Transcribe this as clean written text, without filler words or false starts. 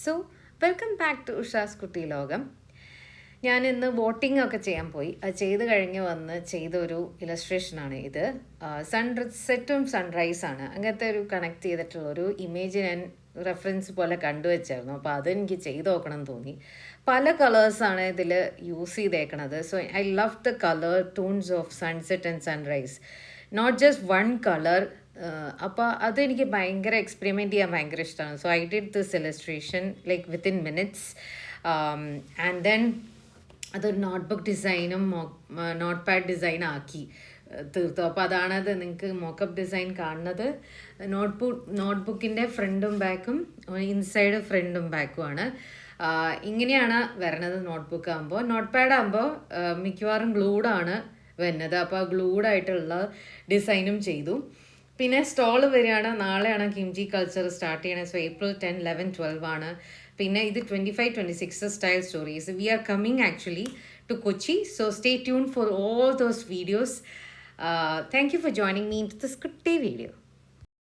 So welcome back to ഉഷാസ് കുട്ടി ലോകം. ഞാൻ ഇന്ന് വോട്ടിംഗ് ഒക്കെ ചെയ്യാൻ പോയി. അത് ചെയ്ത് കഴിഞ്ഞ് വന്ന് ചെയ്ത ഒരു ഇലസ്ട്രേഷനാണ് ഇത്. സൺസെറ്റും സൺറൈസാണ്, അങ്ങനത്തെ ഒരു കണക്ട് ചെയ്തിട്ടുള്ള ഒരു ഇമേജ് ഞാൻ റെഫറൻസ് പോലെ കണ്ടുവച്ചായിരുന്നു. അപ്പോൾ അതെനിക്ക് ചെയ്ത് നോക്കണം എന്ന് തോന്നി. പല കളേഴ്സാണ് ഇതിൽ യൂസ് ചെയ്തേക്കണത്. So I love the colour tones of sunset and sunrise, not just one colour. അപ്പോൾ അതെനിക്ക് ഭയങ്കര എക്സ്പെരിമെൻറ്റ് ചെയ്യാൻ ഭയങ്കര ഇഷ്ടമാണ്. So I did this illustration like within minutes. And then അതൊരു നോട്ട്ബുക്ക് ഡിസൈനും നോട്ട് പാഡ് ഡിസൈനാക്കി തീർത്തു. അപ്പോൾ അതാണത് നിങ്ങൾക്ക് മോക്കപ്പ് ഡിസൈൻ കാണുന്നത്. നോട്ട്ബുക്കിൻ്റെ ഫ്രണ്ടും ബാക്കും, ഇൻസൈഡ് ഫ്രണ്ടും ബാക്കുമാണ്. ഇങ്ങനെയാണ് വരണത് നോട്ട്ബുക്ക് ആകുമ്പോൾ. നോട്ട് പാഡ് ആകുമ്പോൾ മിക്കവാറും ഗ്ലൂഡാണ് വരുന്നത്. അപ്പോൾ ആ ഗ്ലൂഡായിട്ടുള്ള ഡിസൈനും ചെയ്തു. പിന്നെ സ്റ്റോള് വരികയാണ്, നാളെയാണ് കിംചി കൾച്ചർ സ്റ്റാർട്ട് ചെയ്യണത്. സോ April 10, 11, 12 ആണ്. പിന്നെ ഇത് 25-26 style stories. We are coming actually to Kochi. So stay tune for all those videos. Thank you for joining me into this Kutti video.